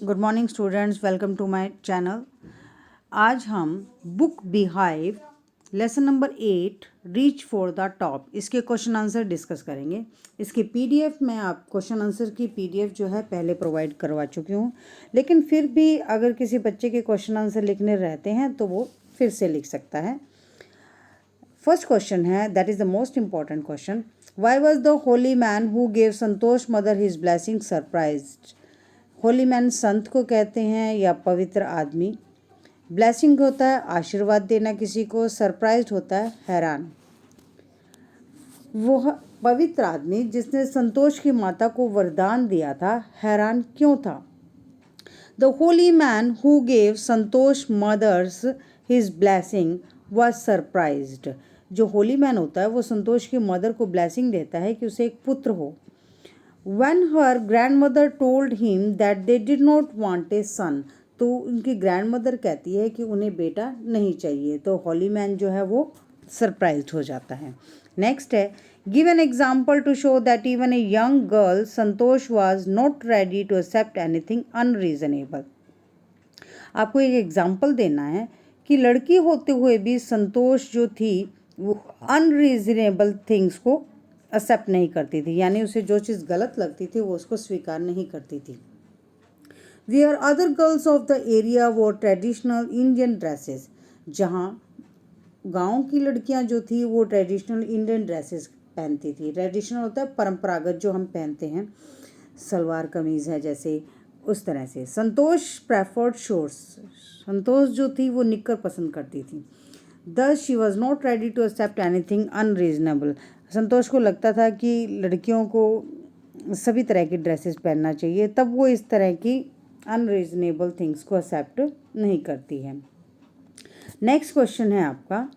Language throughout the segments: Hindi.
Good morning students, welcome to my channel. आज हम book Beehive lesson number 8 reach for the top इसके क्वेश्चन आंसर डिस्कस करेंगे। इसके पीडीएफ में आप क्वेश्चन आंसर की पीडीएफ जो है पहले प्रोवाइड करवा चुकी हूँ, लेकिन फिर भी अगर किसी बच्चे के क्वेश्चन आंसर लिखने रहते हैं तो वो फिर से लिख सकता है। फर्स्ट क्वेश्चन है, that is the most important question. Why was the holy man who gave Santosh mother his blessing surprised? Holi man संत को कहते हैं या पवित्र आदमी। ब्लेसिंग होता है आशीर्वाद देना किसी को, सरप्राइज होता है हैरान। वो पवित्र आदमी जिसने संतोष की माता को वरदान दिया था हैरान क्यों था? The holy man who gave Santosh mother's his blessing was surprised. जो होली मैन होता है वो संतोष की मदर को ब्लेसिंग देता है कि उसे एक पुत्र हो। When her grandmother told him that they did not want a son, तो उनकी ग्रैंडमदर कहती है कि उन्हें बेटा नहीं चाहिए, तो हॉली मैन जो है वो सरप्राइज्ड हो जाता है। नेक्स्ट है, give an example to show that even a young girl Santosh was not ready to accept anything unreasonable. आपको एक एग्जाम्पल देना है कि लड़की होते हुए भी संतोष जो थी वो अनरीजनेबल थिंग्स को एक्सेप्ट नहीं करती थी, यानी उसे जो चीज़ गलत लगती थी वो उसको स्वीकार नहीं करती थी। Where other girls of the area वो ट्रेडिशनल इंडियन ड्रेसेस, जहाँ गांव की लड़कियां जो थी वो ट्रेडिशनल इंडियन ड्रेसेस पहनती थी। ट्रेडिशनल होता है परंपरागत जो हम पहनते हैं, सलवार कमीज़ है जैसे, उस तरह से। संतोष प्रेफर्ड शॉर्ट्स, संतोष जो थी वो निक्कर पसंद करती थी। Thus she was not ready to accept anything unreasonable. संतोष को लगता था कि लड़कियों को सभी तरह की ड्रेसेस पहनना चाहिए, तब वो इस तरह की अनरीजनेबल थिंग्स को एक्सेप्ट नहीं करती है। नेक्स्ट क्वेश्चन है आपका,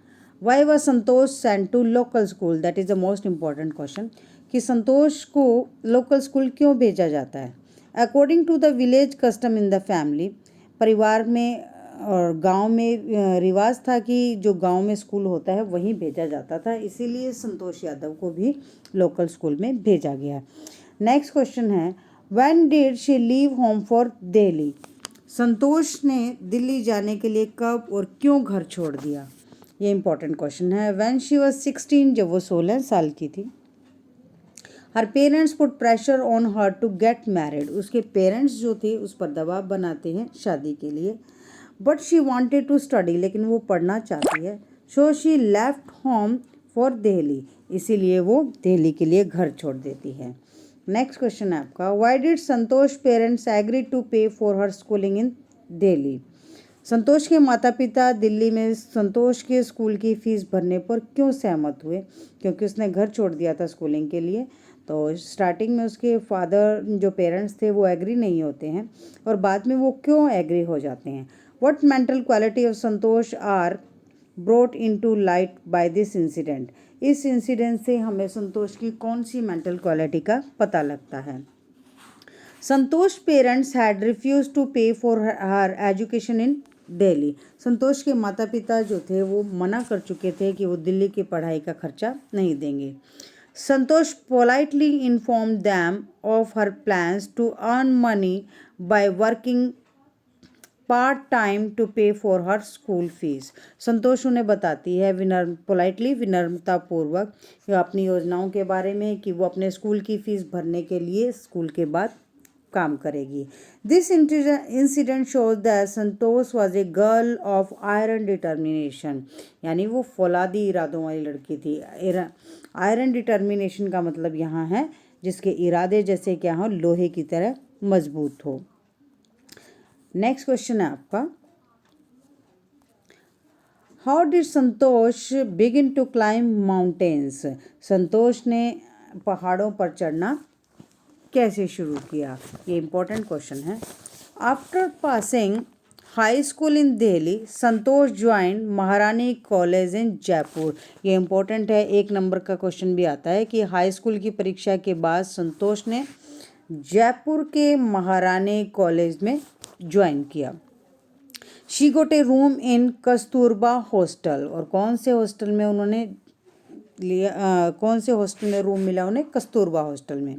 why was Santosh sent to local school? That is the most important question कि संतोष को लोकल स्कूल क्यों भेजा जाता है? According to the village custom in the family, परिवार में और गांव में रिवाज था कि जो गांव में स्कूल होता है वहीं भेजा जाता था, इसीलिए संतोष यादव को भी लोकल स्कूल में भेजा गया। नेक्स्ट क्वेश्चन है, when did she leave home for Delhi? Santosh ने दिल्ली जाने के लिए कब और क्यों घर छोड़ दिया? ये इंपॉर्टेंट क्वेश्चन है। व्हेन शी वॉज 16, जब वो 16 साल की थी। Her parents put pressure on her to get married, उसके पेरेंट्स जो थे उस पर दबाव बनाते हैं शादी के लिए। But she wanted to study, लेकिन वो पढ़ना चाहती है। So she left home for Delhi, इसीलिए वो दिल्ली के लिए घर छोड़ देती है। नेक्स्ट क्वेश्चन है आपका, why did Santosh parents agree to pay for her schooling in Delhi? Santosh के माता पिता दिल्ली में संतोष के स्कूल की फ़ीस भरने पर क्यों सहमत हुए? क्योंकि उसने घर छोड़ दिया था स्कूलिंग के लिए, तो स्टार्टिंग में उसके फादर जो पेरेंट्स थे वो एग्री नहीं होते हैं, और बाद में वो क्यों एग्री हो जाते हैं? What mental quality of Santosh are brought into light by this incident? इस इंसिडेंट से हमें संतोष की कौन सी मेंटल क्वालिटी का पता लगता है? Santosh parents had refuse to pay for her education in Delhi. Santosh के माता पिता जो थे वो मना कर चुके थे कि वो दिल्ली की पढ़ाई का खर्चा नहीं देंगे। Santosh politely inform them of her plans to earn money by working part time to pay for her school fees. Santosh उन्हें बताती है पोलाइटली, विनम्रतापूर्वक, अपनी योजनाओं के बारे में कि वो अपने स्कूल की फ़ीस भरने के लिए स्कूल के बाद काम करेगी। This incident shows that Santosh was a girl of iron determination, यानी वो फौलादी इरादों वाली लड़की थी। आयरन डिटर्मिनेशन का मतलब यहाँ है जिसके इरादे जैसे क्या हो, लोहे की तरह मजबूत हो। नेक्स्ट क्वेश्चन है आपका, how did Santosh begin to climb mountains? Santosh ने पहाड़ों पर चढ़ना कैसे शुरू किया? ये इंपॉर्टेंट क्वेश्चन है। After passing high school in Delhi, Santosh join Maharani college in Jaipur. ये इंपॉर्टेंट है, 1 नंबर का क्वेश्चन भी आता है कि हाई स्कूल की परीक्षा के बाद संतोष ने जयपुर के महारानी कॉलेज में ज्वाइन किया। She got a room in Kasturba hostel, और कौन से हॉस्टल में उन्होंने लिया, कौन से हॉस्टल में रूम मिला उन्हें? कस्तूरबा हॉस्टल में।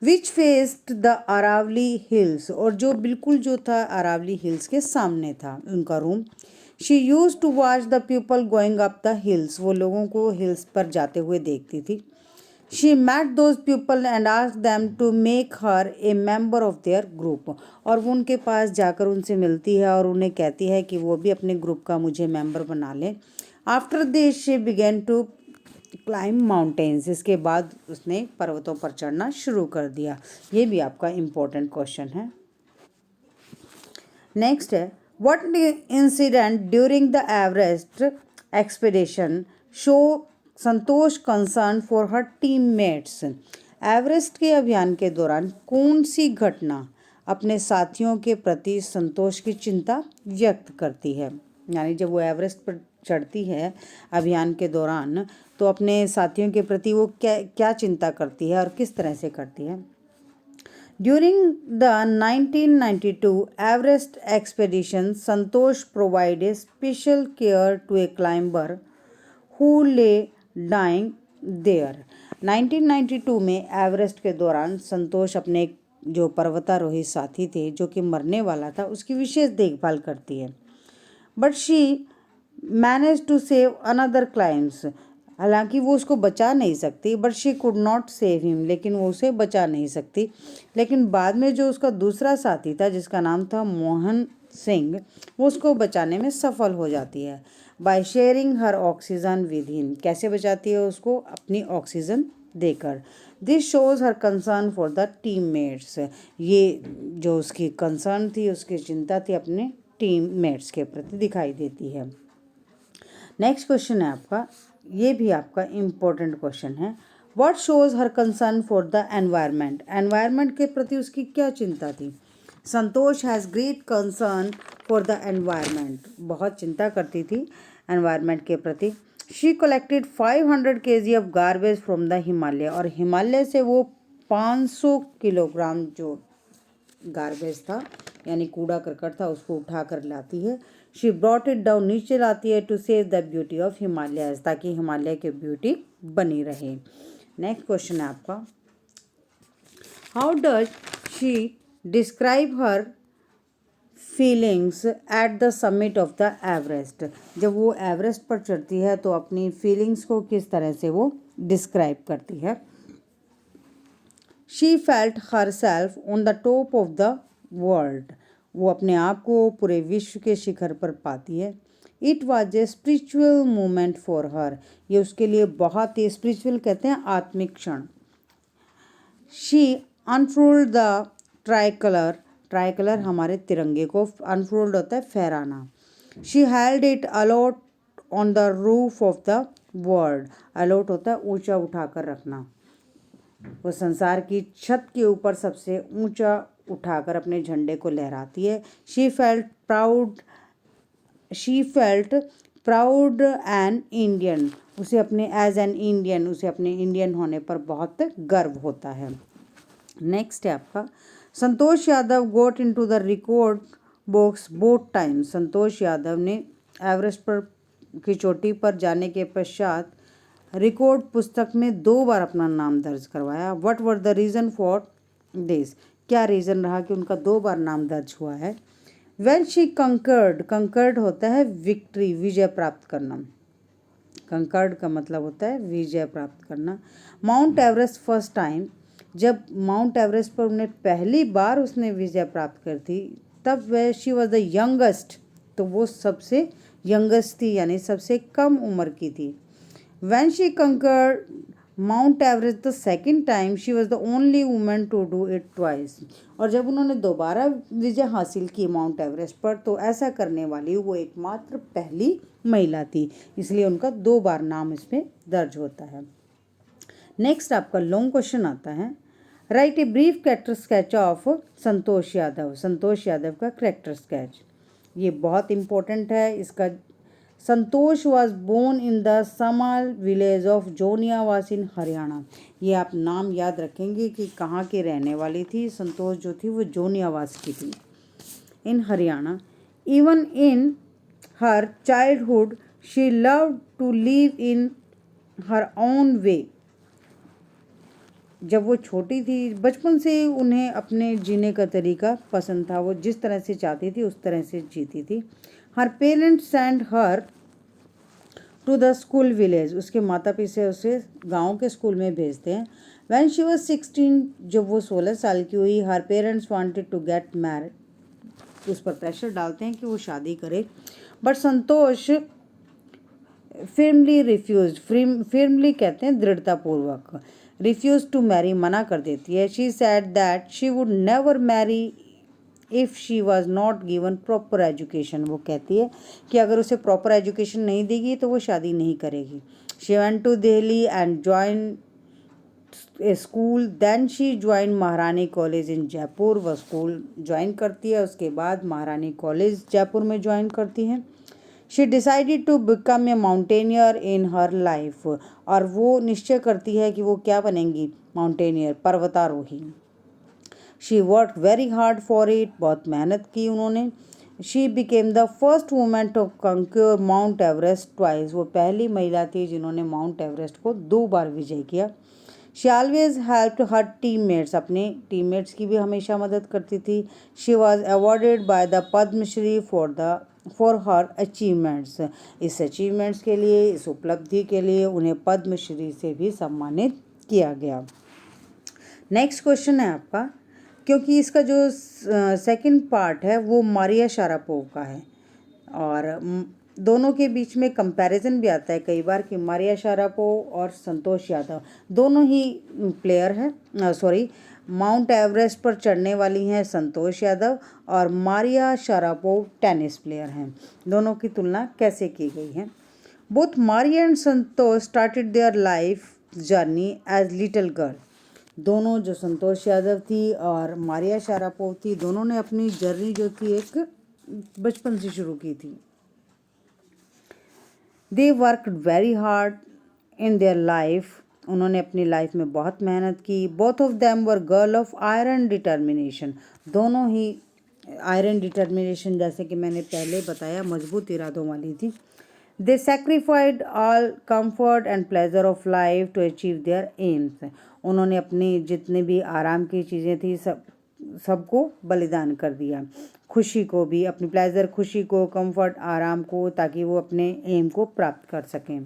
विच फेस्ड द अरावली हिल्स, और जो बिल्कुल जो था अरावली हिल्स के सामने था उनका room. She use to watch the people going up the hills, वो लोगों को हिल्स पर जाते हुए देखती थी। She met those people and asked them to make her a member of their group, और वो उनके पास जाकर उनसे मिलती है और उन्हें कहती है कि वो भी अपने ग्रुप का मुझे मेंबर बना लें। After this she began to climb mountains, इसके बाद उसने पर्वतों पर चढ़ना शुरू कर दिया। ये भी आपका इम्पोर्टेंट क्वेश्चन है। नेक्स्ट है, what incident during the Everest expedition show Santosh concern for her teammates. Everest के अभियान के दौरान कौन सी घटना अपने साथियों के प्रति संतोष की चिंता व्यक्त करती है? यानी जब वो एवरेस्ट पर चढ़ती है अभियान के दौरान, तो अपने साथियों के प्रति वो क्या क्या चिंता करती है और किस तरह से करती है? During the 1992 Everest expedition, Santosh provided special care to a climber who lay dying there. 1992 में एवरेस्ट के दौरान संतोष अपने जो पर्वतारोही साथी थे जो कि मरने वाला था उसकी विशेष देखभाल करती है। But she manage to save another climbs, हालांकि वो उसको बचा नहीं सकती, but she could not save him, लेकिन वो उसे बचा नहीं सकती। लेकिन बाद में जो उसका दूसरा साथी था जिसका नाम था मोहन सिंह, वो उसको बचाने में सफल हो जाती है। By sharing her oxygen with him, कैसे बचाती है उसको? अपनी ऑक्सीजन देकर। This shows her concern for the teammates, ये जो उसकी कंसर्न थी, उसकी चिंता थी अपने टीममेट्स के प्रति दिखाई देती है। नेक्स्ट क्वेश्चन है आपका, ये भी आपका इम्पोर्टेंट क्वेश्चन है। What shows her concern for the environment, environment के प्रति उसकी क्या चिंता थी? Santosh has great concern for the environment, बहुत चिंता करती थी एनवायरनमेंट के प्रति। She collected 500 kg of garbage from the Himalaya, और हिमालय से वो 500 किलोग्राम जो गार्बेज था यानी कूड़ा करकट था उसको उठा कर लाती है। शी ब्रॉट इट डाउन, नीचे लाती है, to save the beauty of Himalayas, ताकि हिमालय की ब्यूटी बनी रहे। नेक्स्ट क्वेश्चन है आपका, how does she describe her feelings at the summit of the Everest, जब वो एवरेस्ट पर चढ़ती है तो अपनी फीलिंग्स को किस तरह से वो डिस्क्राइब करती है? She felt her self on the top of the world, वो अपने आप को पूरे विश्व के शिखर पर पाती है। It was a spiritual moment for her, ये उसके लिए बहुत ही स्पिरिचुअल कहते हैं आत्मिक क्षण। She unfold the tricolour, tricolour हमारे तिरंगे को अनफोल्ड होता है फहराना। She held it aloft on the roof of the world, aloft होता है ऊंचा उठाकर रखना, वो संसार की छत के ऊपर सबसे ऊंचा उठाकर अपने झंडे को लहराती है। She felt proud an Indian, उसे अपने एज एन इंडियन, उसे अपने इंडियन होने पर बहुत गर्व होता है। नेक्स्ट है आपका, Santosh Yadav got into the record books both time, Santosh Yadav ने एवरेस्ट पर की चोटी पर जाने के पश्चात रिकॉर्ड पुस्तक में 2 बार अपना नाम दर्ज करवाया। What were the reason for this, क्या रीज़न रहा कि उनका 2 बार नाम दर्ज हुआ है? वेन शी कंकर्ड, कंकर्ड होता है विक्ट्री, विजय प्राप्त करना, कंकर्ड का मतलब होता है विजय प्राप्त करना। माउंट एवरेस्ट फर्स्ट टाइम, जब माउंट एवरेस्ट पर उन्हें पहली बार उसने विजय प्राप्त कर थी, तब वह शी वॉज द यंगेस्ट, तो वो सबसे यंगेस्ट थी यानी सबसे कम उम्र की थी। When she conquered Mount Everest the second time, she was the only woman to do it twice. और जब उन्होंने दोबारा विजय हासिल की माउंट एवरेस्ट पर, तो ऐसा करने वाली वो एकमात्र पहली महिला थी, इसलिए उनका 2 बार नाम इसमें दर्ज होता है। नेक्स्ट आपका लॉन्ग क्वेश्चन आता है, write a brief character sketch of Santosh Yadav, Santosh Yadav का कैरेक्टर स्केच, ये बहुत इंपॉर्टेंट है। इसका Santosh was born in the small village of Joniawas in Haryana, ये आप नाम याद रखेंगे कि कहाँ की रहने वाली थी। संतोष जो थी वो जोनियावास की थी, in Haryana. Even in her childhood she loved to live in her own way, जब वो छोटी थी बचपन से उन्हें अपने जीने का तरीका पसंद था, वो जिस तरह से चाहती थी उस तरह से जीती थी। Her parents send her to the school village, उसके माता पिता उसे गांव के स्कूल में भेजते हैं। व्हेन शी वाज 16, जब वो 16 साल की हुई, her parents wanted to get married, उस पर प्रेशर डालते हैं कि वो शादी करे, बट संतोष फिर्मली रिफ्यूज, फिर्मली कहते हैं दृढ़तापूर्वक, रिफ्यूज टू मैरी, मना कर देती है। She said that she would never marry if she was not given proper education, वो कहती है कि अगर उसे प्रॉपर एजुकेशन नहीं देगी तो वो शादी नहीं करेगी। She went to Delhi and join a school, then she join Maharani college in Jaipur, वह स्कूल ज्वाइन करती है, उसके बाद महारानी कॉलेज जयपुर में ज्वाइन करती हैं। She decided to become a mountaineer in her life, और वो निश्चय करती है कि वो क्या बनेंगी, माउंटेनियर, पर्वतारोही। She work very hard for it, बहुत मेहनत की उन्होंने। She became the first women to conquer Mount Everest twice, वो पहली महिला थी जिन्होंने माउंट एवरेस्ट को 2 बार विजय किया। She always helped her teammates, अपने टीममेट्स की भी हमेशा मदद करती थी। She was awarded by the Padma Shri for her achievements, इस अचीवमेंट्स के लिए, इस उपलब्धि के लिए उन्हें पद्मश्री से भी सम्मानित किया गया। नेक्स्ट क्वेश्चन है आपका, क्योंकि इसका जो सेकंड पार्ट है वो मारिया शारापोव का है, और दोनों के बीच में कंपैरिजन भी आता है कई बार कि मारिया शारापोव और संतोष यादव दोनों ही प्लेयर हैं, माउंट एवरेस्ट पर चढ़ने वाली हैं संतोष यादव, और मारिया शारापोव टेनिस प्लेयर हैं। दोनों की तुलना कैसे की गई है? Both Maria and Santosh started their life journey as little girl, दोनों जो संतोष यादव थी और मारिया शारापोव थी, दोनों ने अपनी जर्नी जो थी एक बचपन से शुरू की थी। They worked very hard in their life, उन्होंने अपनी लाइफ में बहुत मेहनत की। Both of them were girl of iron determination, दोनों ही आयरन डिटर्मिनेशन, जैसे कि मैंने पहले बताया, मजबूत इरादों वाली थी। They sacrificed all comfort and pleasure of life to achieve their aims, उन्होंने अपनी जितने भी आराम की चीज़ें थी सबको बलिदान कर दिया, खुशी को भी, अपनी प्लेजर खुशी को, कंफर्ट आराम को, ताकि वो अपने एम को प्राप्त कर सकें।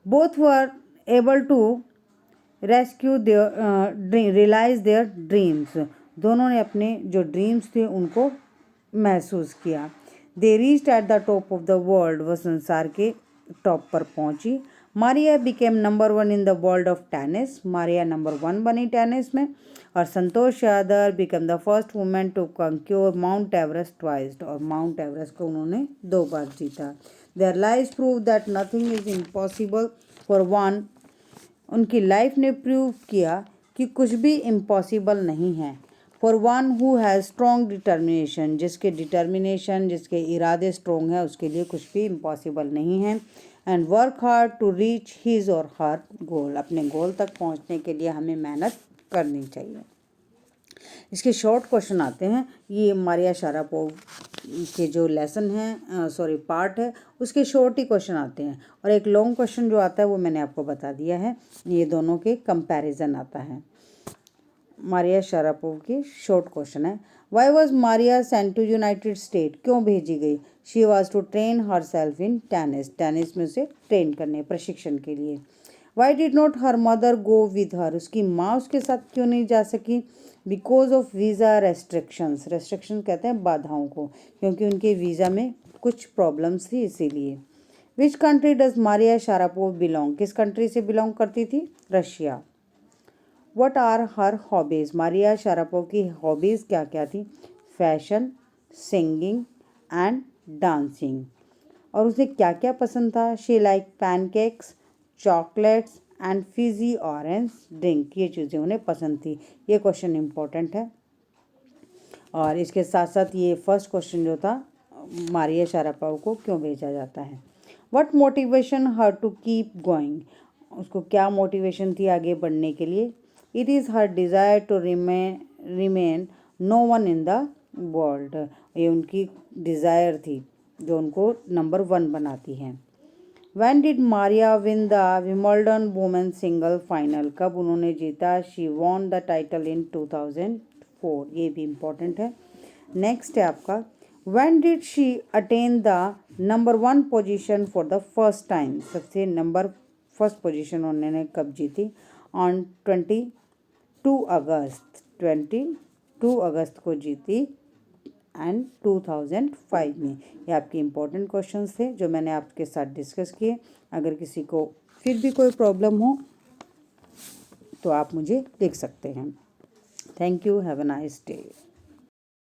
Both were able to rescue their realise their dreams, दोनों ने अपने जो ड्रीम्स थे उनको महसूस किया। They reached at the top of the world, वह संसार के टॉप पर पहुंची। Maria became number 1 in the world of tennis, Maria number 1 बनी टेनिस में। और Santosh Yadav become the first women to conquer Mount Everest twice, और माउंट एवरेस्ट को उन्होंने 2 बार जीता। Their life prove that nothing is impossible for one, उनकी लाइफ ने प्रूव किया कि कुछ भी इम्पॉसिबल नहीं है। For one who has strong determination, जिसके इरादे स्ट्रॉन्ग हैं उसके लिए कुछ भी इम्पॉसिबल नहीं है। And work hard to reach his और हर गोल, अपने गोल तक पहुंचने के लिए हमें मेहनत करनी चाहिए। इसके शॉर्ट क्वेश्चन आते हैं, ये मारिया शारापोव के जो लेसन हैं पार्ट है उसके शॉर्ट ही क्वेश्चन आते हैं, और एक लॉन्ग क्वेश्चन जो आता है वो मैंने आपको बता दिया है, ये दोनों के कंपैरिजन आता है। मारिया शारापोव की शॉर्ट क्वेश्चन है, why was Maria sent to United State, क्यों भेजी गई? She was to train herself in tennis, tennis में उसे ट्रेन करने, प्रशिक्षण के लिए। Why did not her mother go with her, उसकी माँ उसके साथ क्यों नहीं जा सकी? Because of visa restrictions, restriction कहते हैं बाधाओं को, क्योंकि उनके वीज़ा में कुछ प्रॉब्लम्स थी इसीलिए। Which country does Maria Sharapova belong, किस कंट्री से बिलोंग करती थी? Russia. What are her hobbies, Maria शारापोव की हॉबीज़ क्या क्या थी? Fashion, singing and dancing. और उसे क्या क्या पसंद था? She like pancakes, chocolates and fizzy orange drink, ये चीज़ें उन्हें पसंद थी। ये क्वेश्चन इम्पोर्टेंट है। और इसके साथ साथ ये फर्स्ट क्वेश्चन जो था, मारिया शारापोव को क्यों भेजा जाता है? What motivation her to keep going, उसको क्या मोटिवेशन थी आगे बढ़ने के लिए? It is her desire to remain no one in the world, ये उनकी डिज़ायर थी जो उनको नंबर 1 बनाती है। When did Maria win the Wimbledon Women's Single Final? कब उन्होंने जीता? She won the title in 2004. ये भी इम्पोर्टेंट है. नेक्स्ट है आपका When did she attain the number 1 position for the first time? सबसे नंबर फर्स्ट पोजीशन उन्होंने कब जीती? On 22 अगस्त को जीती एंड 2005 में. ये आपके इम्पोर्टेंट क्वेश्चंस थे जो मैंने आपके साथ डिस्कस किए. अगर किसी को फिर भी कोई प्रॉब्लम हो तो आप मुझे लिख सकते हैं. Thank you. Have a nice day.